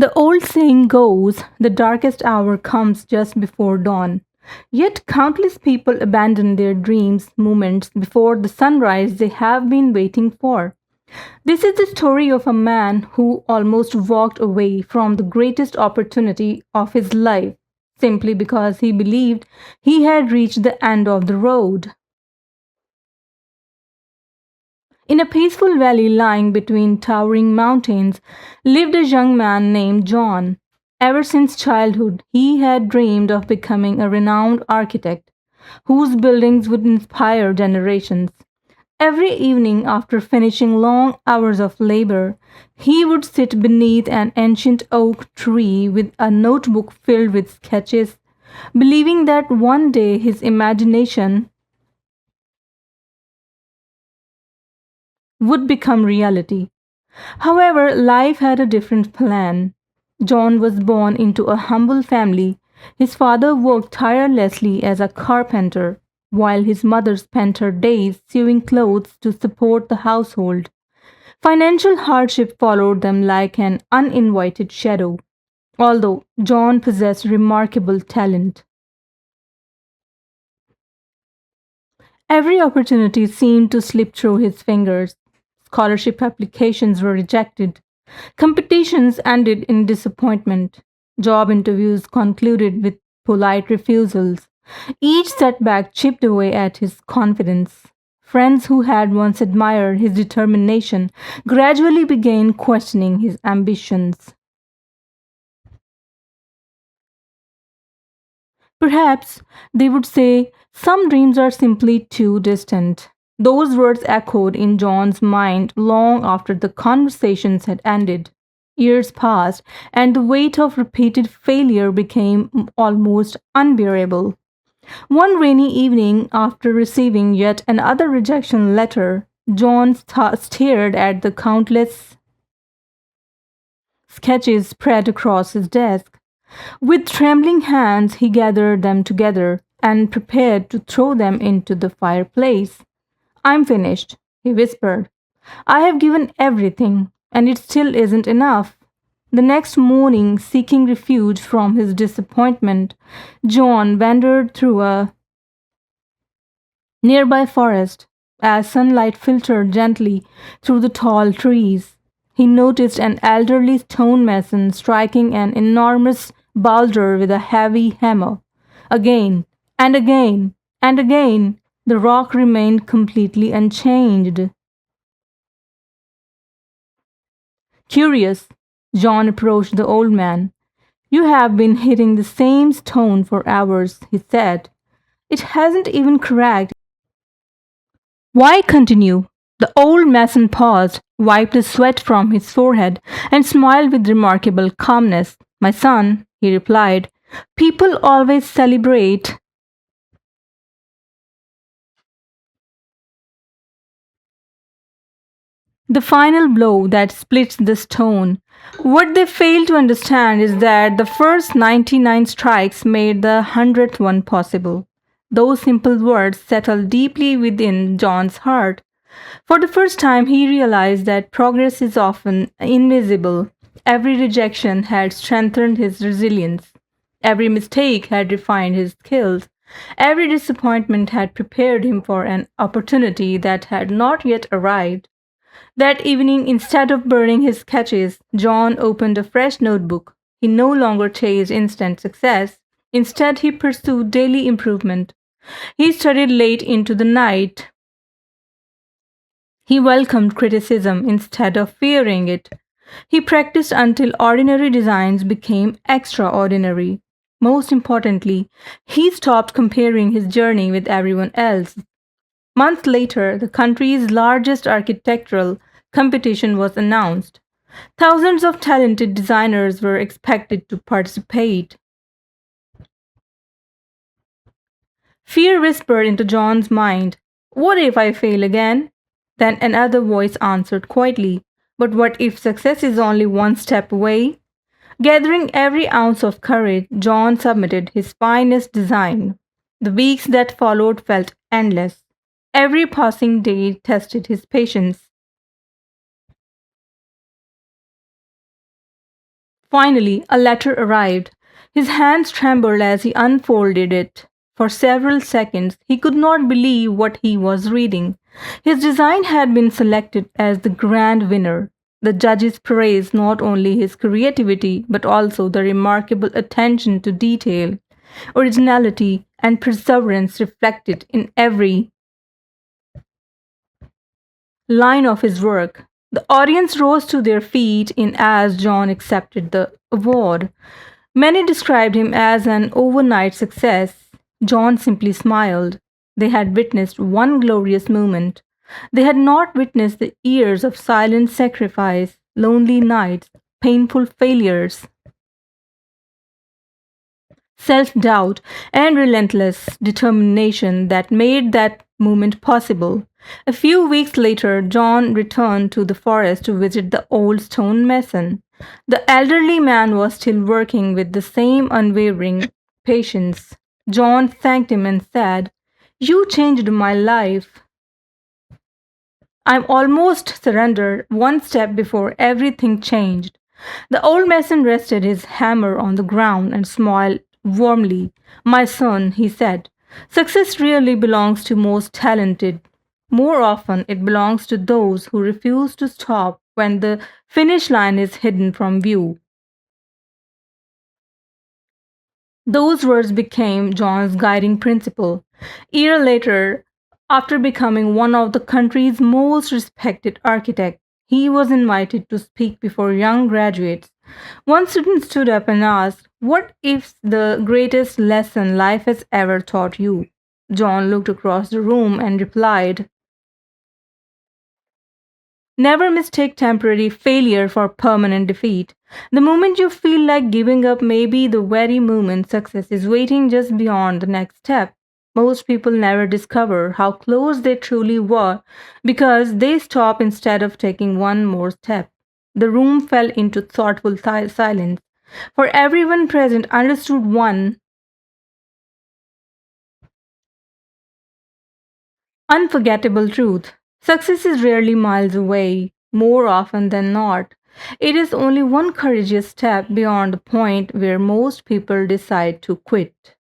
The old saying goes, the darkest hour comes just before dawn. Yet countless people abandon their dreams moments before the sunrise they have been waiting for. This is the story of a man who almost walked away from the greatest opportunity of his life simply because he believed he had reached the end of the road. In a peaceful valley lying between towering mountains lived a young man named John. Ever since childhood, he had dreamed of becoming a renowned architect whose buildings would inspire generations. Every evening, after finishing long hours of labor, he would sit beneath an ancient oak tree with a notebook filled with sketches, believing that one day his imagination would become reality. However, life had a different plan. John was born into a humble family. His father worked tirelessly as a carpenter, while his mother spent her days sewing clothes to support the household. Financial hardship followed them like an uninvited shadow, although John possessed remarkable talent. Every opportunity seemed to slip through his fingers. Scholarship applications were rejected. Competitions ended in disappointment. Job interviews concluded with polite refusals. Each setback chipped away at his confidence. Friends who had once admired his determination gradually began questioning his ambitions. Perhaps they would say, some dreams are simply too distant. Those words echoed in John's mind long after the conversations had ended. Years passed, and the weight of repeated failure became almost unbearable. One rainy evening, after receiving yet another rejection letter, John stared at the countless sketches spread across his desk. With trembling hands, he gathered them together and prepared to throw them into the fireplace. I'm finished, he whispered. I have given everything, and it still isn't enough. The next morning, seeking refuge from his disappointment, John wandered through a nearby forest. As sunlight filtered gently through the tall trees, he noticed an elderly stonemason striking an enormous boulder with a heavy hammer. Again and again and again, the rock remained completely unchanged. Curious, John approached the old man. You have been hitting the same stone for hours, he said. It hasn't even cracked. Why continue? The old mason paused, wiped the sweat from his forehead, and smiled with remarkable calmness. My son, he replied, people always celebrate the final blow that splits the stone. What they fail to understand is that the first 99 strikes made the 100th one possible. Those simple words settled deeply within John's heart. For the first time, he realized that progress is often invisible. Every rejection had strengthened his resilience. Every mistake had refined his skills. Every disappointment had prepared him for an opportunity that had not yet arrived. That evening, instead of burning his sketches, John opened a fresh notebook. He no longer chased instant success. Instead, he pursued daily improvement. He studied late into the night. He welcomed criticism instead of fearing it. He practiced until ordinary designs became extraordinary. Most importantly, he stopped comparing his journey with everyone else. Months later, the country's largest architectural competition was announced. Thousands of talented designers were expected to participate. Fear whispered into John's mind, what if I fail again? Then another voice answered quietly, but what if success is only one step away? Gathering every ounce of courage, John submitted his finest design. The weeks that followed felt endless. Every passing day tested his patience. Finally, a letter arrived. His hands trembled as he unfolded it. For several seconds, he could not believe what he was reading. His design had been selected as the grand winner. The judges praised not only his creativity but also the remarkable attention to detail, originality, and perseverance reflected in every line of his work. The audience rose to their feet in as John accepted the award. Many described him as an overnight success. John simply smiled. They had witnessed one glorious moment. They had not witnessed the years of silent sacrifice, lonely nights, painful failures, self doubt, and relentless determination that made that moment possible. A few weeks later, John returned to the forest to visit the old stone mason. The elderly man was still working with the same unwavering patience. John thanked him and said, "You changed my life. I'm almost surrendered one step before everything changed." The old mason rested his hammer on the ground and smiled warmly. "My son," he said, "success really belongs to most talented. More often, it belongs to those who refuse to stop when the finish line is hidden from view." Those words became John's guiding principle. A year later, after becoming one of the country's most respected architects, he was invited to speak before young graduates. One student stood up and asked, "What is the greatest lesson life has ever taught you?" John looked across the room and replied, "Never mistake temporary failure for permanent defeat. The moment you feel like giving up may be the very moment success is waiting just beyond the next step." Most people never discover how close they truly were because they stop instead of taking one more step. The room fell into thoughtful silence, for everyone present understood one unforgettable truth. Success is rarely miles away. More often than not, it is only one courageous step beyond the point where most people decide to quit.